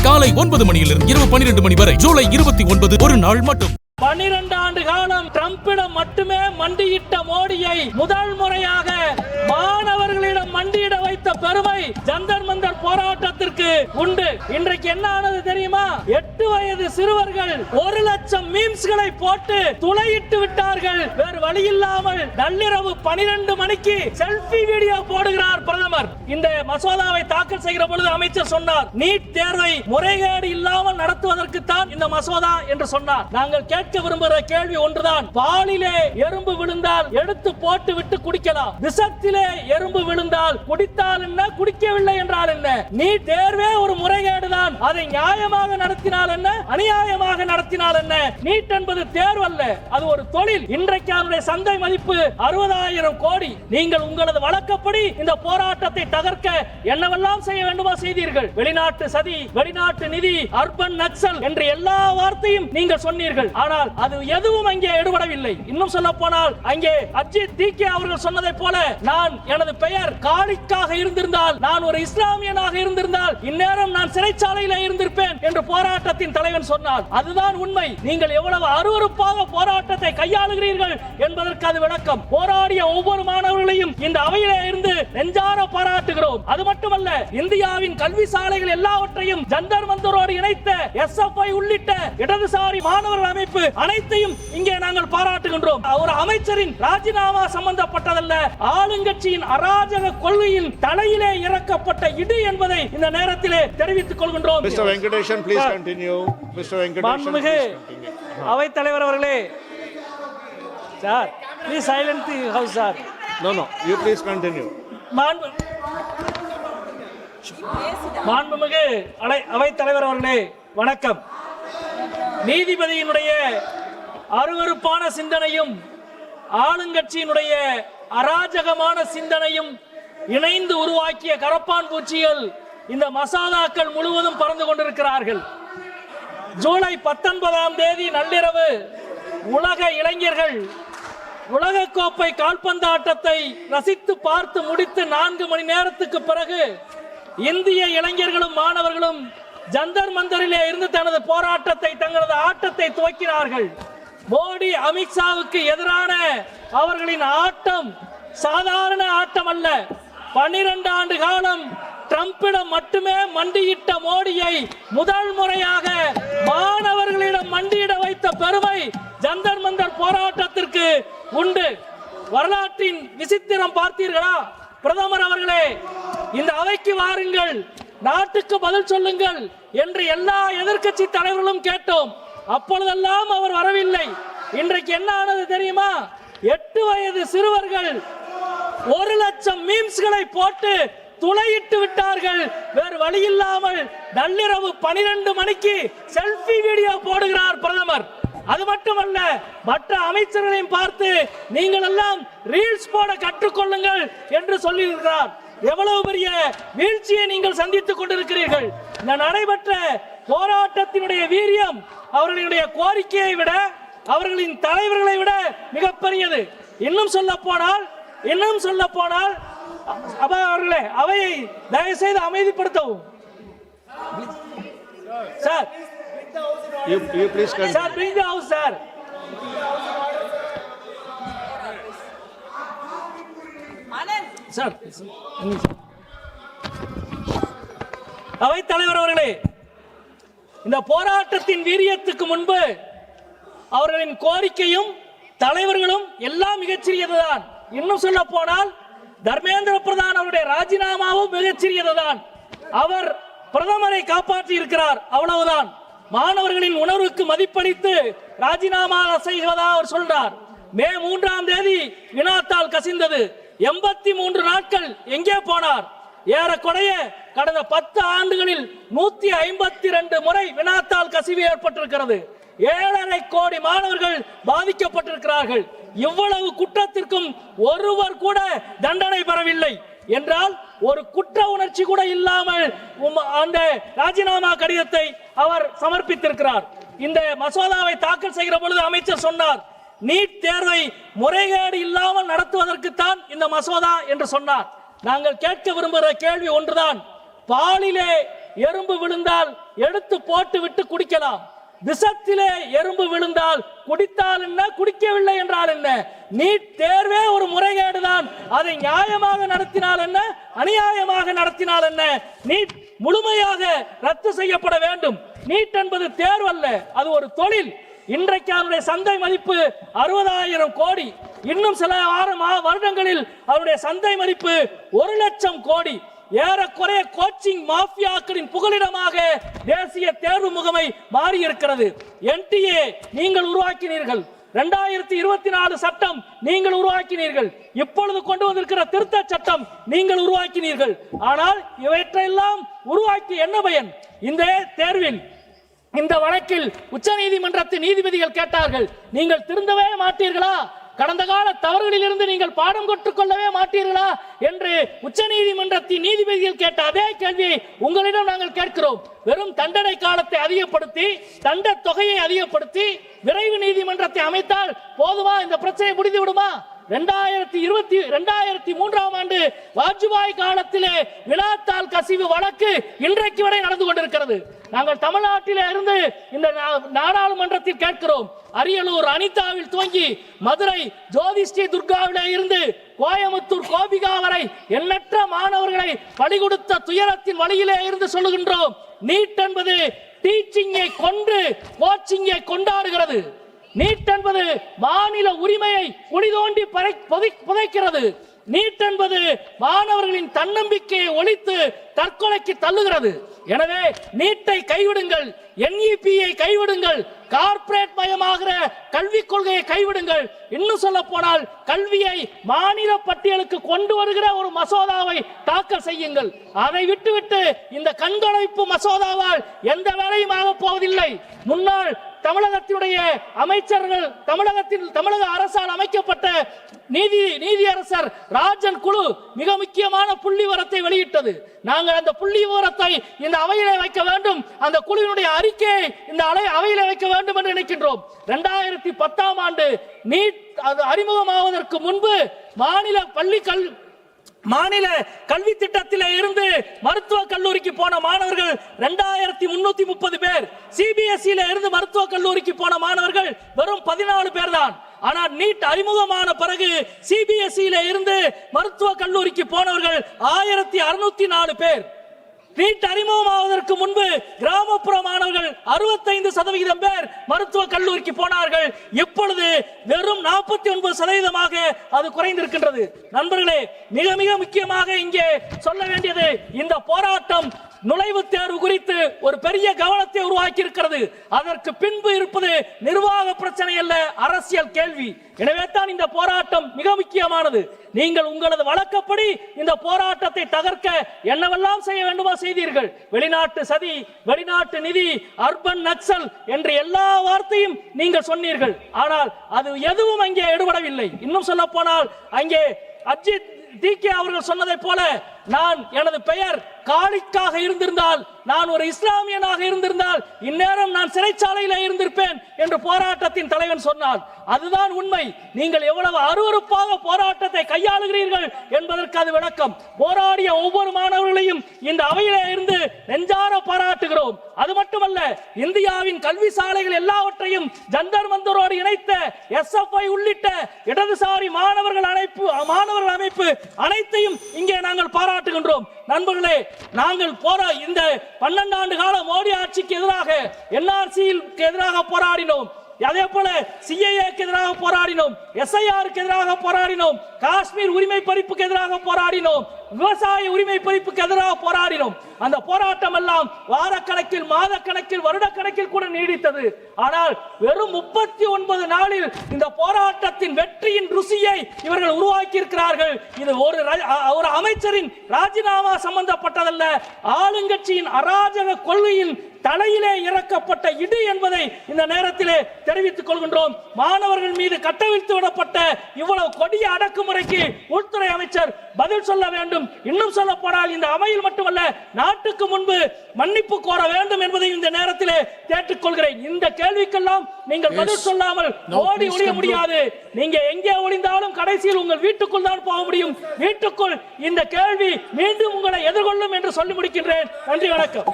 காலை 9 மணியிலிருந்து இரவு 12 மணி வரை ஜூலை 29 ஒரு நாள் மட்டும். 12 ஆண்டு காலம் ட்ரம்பிடம் மட்டுமே மண்டியிட்ட மோடியை முதல் முறையாக மாணவர்களிடம் மண்டியிட வைத்த பெருமை ஜந்தர் மந்தர் போராட்டத்திற்கு உண்டு. இன்றைக்கு என்ன ஆனது தெரியுமா? 8 வயது சிறுவர்கள் 1 லட்சம் மீம்ஸ்களை போட்டு துளையிட்டு விட்டார்கள். வேறு வழி இல்லாமல் நள்ளிரவு 12 மணிக்கு செல்ஃபி வீடியோ போடுகிறார் பிரதமர். இந்த மசோதாவை தாக்கல் செய்கிற பொழுது அமைச்சர் சொன்னார், நீட் தேர்வை முறைகேடு இல்லாமல் நடத்துவதற்கு தான் இந்த மசோதா என்று சொன்னார். நாங்கள் கேட்க விரும்புகிற கேள்வி ஒன்றுதான். பாலிலே எறும்பு விழுந்தால் எடுத்து போட்டு விட்டு குடிக்கலாம். விஷத்திலே எறும்பு விழுந்தால் குடித்தால் என்ன, குடிக்கவில்லை என்றால் என்ன? நீட் தேர்வே ஒரு முறைகேடுதான். அதை நியாயமாக நடத்தினால் என்ன, அநியாயமாக நடத்தினால் என்ன? நீட் என்பது தேர்வு அல்ல, அது ஒரு தொழில். இன்றைக்கு அதனுடைய சந்தை மதிப்பு 60,000 கோடி. நீங்கள் உங்களது வழக்கப்படி இந்த போராட்டத்தை தகர்க்க என்னவெல்லாம் செய்ய வேண்டுமோ செய்தீர்கள். வெளிநாட்டு சதி, வெளிநாட்டு நிதி, அர்பன் நக்சல் என்று எல்லா வார்த்தையும் நீங்கள் சொன்னீர்கள். ஆனால் அது எதுவும் அங்கே எடுபடவில்லை. இன்னும் சொல்ல போனால் அங்கே அஜித் டிகே அவர்கள் சொன்னதை போல, நான் எனது பெயர் காளிக்காக இருந்திருந்தால், நான் ஒரு இஸ்லாமியனாக இருந்திருந்தால் இந்நேரம் நான் சிறைச்சாலையில் இருந்திருப்பேன் என்று போராட்டத்தின் தலைவன் சொன்னார். அதுதான் உண்மை. நீங்கள் எவ்வளவு அருவருப்பாக போராட்டத்தை கையாளுகிறீர்கள் என்பதற்கு அது விளக்கம். போராடிய ஒவ்வொரு மாணவர்களையும் இந்த அவையிலே இருந்து நெஞ்சார பாராட்டுகிறோம். அது மட்டுமல்ல, இந்தியாவின் கல்வி சாலைகள் எல்லாவற்றையும் ஜந்தர் மந்தரோடு இணைத்த எஸ்எஃப்ஐ உள்ளிட்ட இடதுசாரி மாணவர்கள் அமைப்பு அனைத்தையும் இங்கே நாங்கள் பாராட்டுகின்றோம். ஒரு அமைச்சரின் ராஜினாமா சம்பந்தப்பட்டதல்ல, ஆளுங்கட்சியின் அராஜக கொள்கையின் தலையிலே இறக்கப்பட்ட இடி என்பதை இந்த நேரத்திலே தெரிவித்துக் கொள்கின்றோம். Mr. Venkatesan, please continue. Mr. Venkatesan, please continue. அவைத் தலைவர் அவர்களே, sir please silent the house sir. No, you please continue. மாண்புமிகு அவைத் தலைவர் அவர்களே வணக்கம். நீதிபதியினுடைய அருவருப்பான சிந்தனையும் ஆளுங்கட்சியினுடைய அராஜகமான சிந்தனையும் இணைந்து உருவாக்கிய கரப்பான் பூச்சிகள் இந்த மசோதாக்கள் முழுவதும் பறந்து கொண்டிருக்கிறார்கள். ஜூலை 19ஆம் தேதி நள்ளிரவு உலக இளைஞர்கள் உலகக்கோப்பை கால்பந்து ஆட்டத்தை ரசித்து பார்த்து முடித்து 4 மணி நேரத்துக்கு பிறகு இந்திய இளைஞர்களும் மாணவர்களும் ஜந்தர் மந்தரிலே இருந்து தனது போராட்டத்தை, தங்களது ஆட்டத்தை துவக்கினார்கள். மோடி அமித்ஷாவுக்கு எதிரான அவர்களின் ஆட்டம் சாதாரண ஆட்டம் அல்ல. 12 ஆண்டு காலம் ட்ரம்பிடம் மட்டுமே மண்டியிட்ட மோடியை முதல் முறையாக மாணவர்களிடம் மண்டியிட வைத்த பெருமை ஜந்தர் மந்தர் போராட்டத்திற்கு உண்டு. வரலாற்றின் விசித்திரம் பார்த்தீர்களா? பிரதமர் அவர்களே, இந்த அவைக்கு வாருங்கள், நாட்டுக்கு பதில் சொல்லுங்கள் என்று எல்லா எதிர்க்கட்சி தலைவர்களும் கேட்டோம். அப்பொழுதெல்லாம் அவர் வரவில்லை. இன்றைக்கு என்ன ஆனது தெரியுமா? 8 வயது சிறுவர்கள் 1 லட்சம் மீம்ஸ்களை போட்டு துளையிட்டு விட்டார்கள். வேறு வழி இல்லாமல் நள்ளிரவு 12 மணிக்கு செல்ஃபி வீடியோ போடுகிறார் பிரதமர். அது மட்டுமல்ல, மற்ற அமைச்சர்களையும் பார்த்து நீங்கள் எல்லாம் ரீல்ஸ் போட கற்றுக்கொள்ளுங்கள் என்று சொல்லியிருக்கிறார். எவ்வளவு பெரிய வீழ்ச்சியை நீங்கள் சந்தித்துக் கொண்டிருக்கிறீர்கள். இந்த நடைபெற்ற போராட்டத்தினுடைய வீரியம் அவர்களுடைய கோரிக்கையை விட, அவர்களின் தலைவர்களை விட மிகப்பெரியது. இன்னும் சொல்ல போனால் அவர்களே, அவையை தயவு செய்து அமைதிப்படுத்தவும். Sir, You please continue. Sir, bring the house, sir. Sir, அவைத் தலைவர் அவர்களே, இந்த போராட்டத்தின் வீரியத்துக்கு முன்பு அவர்களின் கோரிக்கையும் தலைவர்களும் எல்லாம் மிகச்சிறியதுதான். இன்னும் சொல்ல போனால் தர்மேந்திர பிரதான் அவருடைய ராஜினாமாவும் மிகச்சிறியதுதான். அவர் பிரதமரை காப்பாற்றி இருக்கிறார், அவ்வளவுதான். மாணவர்களின் உணர்வுக்கு மதிப்பளித்து ராஜினாமா செய்வதா அவர் சொல்றார். மே 3ஆம் தேதி வினாத்தால் கசிந்தது. 83 நாட்கள் எங்கே போனார்? ஏறக்குறைய கடந்த 10 ஆண்டுகளில் 152 முறை வினாத்தால் கசிவு ஏற்பட்டிருக்கிறது. 7.5 கோடி மாணவர்கள் பாதிக்கப்பட்டிருக்கிறார்கள். இவ்வளவு குற்றத்திற்கும் ஒருவர் கூட தண்டனை பெறவில்லை என்றால், ஒரு குற்ற உணர்ச்சி கூட இல்லாமல் அந்த ராஜினாமா கடிதத்தை அவர் சமர்ப்பித்திருக்கிறார். இந்த மசோதாவை தாக்கல் செய்கிற பொழுது அமைச்சர் சொன்னார், நீட் தேர்வை முறைகேடு இல்லாமல் நடத்துவதற்கு தான் இந்த மசோதா என்று சொன்னார். நாங்கள் கேட்க விரும்புகிற கேள்வி ஒன்றுதான். பாலிலே எறும்பு விழுந்தால் எடுத்து போட்டு விட்டு குடிக்கலாம். விஷத்திலே எறும்பு விழுந்தால் குடித்தால் என்ன, குடிக்கவில்லை என்றால் என்ன? நீட் தேர்வே ஒரு முறைகேடுதான். அதை நியாயமாக நடத்தினால் என்ன, அநியாயமாக நடத்தினால் என்ன? நீட் முழுமையாக ரத்து செய்யப்பட வேண்டும். நீட் என்பது தேர்வு அல்ல, அது ஒரு தொழில். இன்றைக்கு அவருடைய சந்தை மதிப்பு 60,000 கோடி. இன்னும் சில வருடங்களில் அவருடைய சந்தை மதிப்பு 1 லட்சம் கோடி. ஏறக்குறைய கோச்சிங் மாஃபியாக்களின் புகலிடமாக தேசிய தேர்வு முகமை மாறி இருக்கிறது. NTA நீங்கள் உருவாக்கினீர்கள், 2024 சட்டம் நீங்கள் உருவாக்கினீர்கள், இப்பொழுது கொண்டு வந்திருக்கிற திருத்த சட்டம் நீங்கள் உருவாக்கினீர்கள். ஆனால் இவற்றையெல்லாம் உருவாக்கி என்ன பயன்? இந்த தேர்வில், இந்த வழக்கில் உச்ச நீதிமன்றத்தின் நீதிபதிகள் கேட்டார்கள், நீங்கள் திருந்தவே மாட்டீர்களா? கடந்த கால தவறுகளில் இருந்து நீங்கள் பாடம் கற்றுக்கொள்ளவே மாட்டீர்களா என்று உச்ச நீதிமன்றத்தின் நீதிபதிகள் கேட்ட அதே கேள்வியை உங்களிடம் நாங்கள் கேட்கிறோம். வெறும் தண்டனை காலத்தை அதிகப்படுத்தி, தண்ட தொகையை அதிகப்படுத்தி விரைவு நீதிமன்றத்தை அமைத்தால் போதுமா? இந்த பிரச்சனை முடிந்து விடுமா? 2003ஆம் ஆண்டு வாஜ்பாய் காலத்திலே வினாத்தாள் கசிவு வழக்கு இன்றைக்கு வரை நடந்து கொண்டிருக்கிறது. நாங்கள் தமிழ்நாட்டிலே இருந்து இந்த நாடாளுமன்றத்தில் கேட்கிறோம், அரியலூர் அனிதாவில் துவங்கி மதுரை ஜோதி ஸ்ரீ துர்காவிலே இருந்து கோயமுத்தூர் கோபிகா வரை எண்ணற்ற மாணவர்களை பலி கொடுத்த துயரத்தின் வழியிலே இருந்து சொல்லுகின்றோம், நீட் என்பது டீச்சிங்கை கொன்று கோச்சிங்கை கொண்டாடுகிறது. நீட் என்பது மாநில உரிமையை குழி தோண்டி புதைக்கிறது. நீட் என்பது மாணவர்களின் தன்னம்பிக்கையை ஒழித்து தற்கொலைக்கு தள்ளுகிறது. எனவே நீட்டை கைவிடுங்கள், NEP-யை கைவிடுங்கள், கார்ப்பரேட் மயமாகிற கல்விக் கொள்கையை கைவிடுங்கள். இன்னும் சொல்ல போனால் கல்வியை மாநில பட்டியலுக்கு கொண்டு வருகிற ஒரு மசோதாவை தாக்கல் செய்யுங்கள். அதை விட்டுவிட்டு இந்த கண்காணிப்பு மசோதாவால் எந்த வேலையும் ஆக போவதில்லை. முன்னாள் தமிழகத்தினுடைய அமைச்சர்கள், தமிழக அரசால் அமைக்கப்பட்ட நீதியரசர் ராஜன் குழு மிக முக்கியமான புள்ளி விவரத்தை வெளியிட்டது. நாங்கள் அந்த புள்ளி விவரத்தை இந்த அவையிலே வைக்க வேண்டும், அந்த குழுவினுடைய அறிக்கையை இந்த அவையிலே வைக்க வேண்டும் என்று நினைக்கின்றோம். 2010ஆம் ஆண்டு நீட் அறிமுகமாவதற்கு முன்பு மாநில கல்வி திட்டத்திலே இருந்து மருத்துவக் கல்லூரிக்கு போன மாணவர்கள் 2330 பேர். CBSE இருந்து மருத்துவக் கல்லூரிக்கு போன மாணவர்கள் வெறும் 14 பேர் தான். ஆனால் நீட் அறிமுகமான பிறகு CBSE இருந்து மருத்துவக் கல்லூரிக்கு போனவர்கள் 1604 பேர். நீட் அறிமுகமாவதற்கு முன்பு கிராமப்புற மாணவர்கள் 65% பேர் மருத்துவ கல்லூரிக்கு போனார்கள். இப்பொழுது வெறும் 49% அது குறைந்திருக்கின்றது. நண்பர்களே, மிக மிக முக்கியமாக இங்கே சொல்ல வேண்டியது, இந்த போராட்டம் நுழைவுத் தேர்வு குறித்து ஒரு பெரிய கவனத்தை உருவாக்கி இருக்கிறது. அதற்கு பின்பு இருப்பது நிர்வாக பிரச்சனை அல்ல, அரசியல் கேள்வி. எனவே தான் இந்த போராட்டம் மிக முக்கியமானது. நீங்கள் உங்களது வழக்கப்படி இந்த போராட்டத்தை தகர்க்க என்னவெல்லாம் செய்ய வேண்டுமோ செய்தீர்கள். வெளிநாட்டு சதி, வெளிநாட்டு நிதி, அர்பன் நக்சல் என்று எல்லா வார்த்தையும் நீங்கள் சொன்னீர்கள். ஆனால் அது எதுவும் அங்கே எடுபடவில்லை. இன்னும் சொல்ல போனால் அங்கே அஜித் DK அவர்கள் சொன்னதை போல, நான் எனது பெயர் காலிக்காக இருந்திருந்தால், நான் ஒரு இஸ்லாமியனாக இருந்திருந்தால் இந்நேரம் நான் சிறைச்சாலையில இருந்திருப்பேன் என்று போராட்டத்தின் தலைவன் சொன்னார். அதுதான் உண்மை. நீங்கள் எவ்வளவு அருவருப்பாக போராட்டத்தை கையாளுகிறீர்கள் என்பதற்கு அது விளக்கம். போராடிய ஒவ்வொரு மாணவர்களையும் இந்த அவையிலே இருந்து நெஞ்சார பாராட்டுகிறோம். அது மட்டுமல்ல, இந்தியாவின் கல்வி சாலைகள் எல்லாவற்றையும் ஜந்தர் மந்தரோடு இணைத்த SFI உள்ளிட்ட இடதுசாரி மாணவர்கள் அமைப்பு அனைத்தையும் இங்கே நாங்கள் பாராட்டுகின்றோம். நண்பர்களே, நாங்கள் இந்த 12 ஆண்டு கால மோடி ஆட்சிக்கு எதிராக NRC-க்கு எதிராக போராடினோம். அதே போல CAA-க்கு எதிராக போராடினோம், SIR-க்கு எதிராக போராடினோம், காஷ்மீர் உரிமை பறிப்புக்கு எதிராக போராடினோம், விவசாய உரிமை பறிப்புக்கு எதிராக போராடினோம். அந்த போராட்டம் எல்லாம் வாரக்கணக்கில், மாதக்கணக்கில், வருடக்கணக்கில் கூட நீடித்தது. ஆனால் வெறும் 39 நாளில் இந்த போராட்டத்தின் வெற்றியின் ருசியை இவர்கள் உருவாக்கி இருக்கிறார்கள். இது ஒரு அமைச்சரின் ராஜினாமா சம்பந்தப்பட்டதல்ல, ஆளுங்கட்சியின் அராஜக கொள்கையின் தலையிலே இறக்கப்பட்ட இடி என்பதை இந்த நேரத்திலே தெரிவித்துக் கொள்கின்றோம். மாணவர்கள் மீது கட்டவிழ்த்து விடப்பட்ட இவ்வளவு கொடிய அடக்குமுறைக்கு உள்துறை அமைச்சர் பதில் சொல்ல வேண்டும். இன்னும் சொல்ல போனால் இந்த அவையில் மட்டுமல்ல, நாட்டுக்கு முன்பு மன்னிப்பு கோர வேண்டும் என்பதை இந்த நேரத்திலே கேட்டுக்கொள்கிறேன். இந்த கேள்விக்கெல்லாம் நீங்கள் பதில் சொல்லாமல் ஓடி ஒளிய முடியாது. நீங்க எங்கே ஒளிந்தாலும் கடைசியில் உங்கள் வீட்டுக்குள் தான் போக முடியும். வீட்டுக்குள் இந்த கேள்வி மீண்டும் உங்களை எதிர்கொள்ளும் என்று சொல்லி முடிக்கின்றேன். நன்றி, வணக்கம்.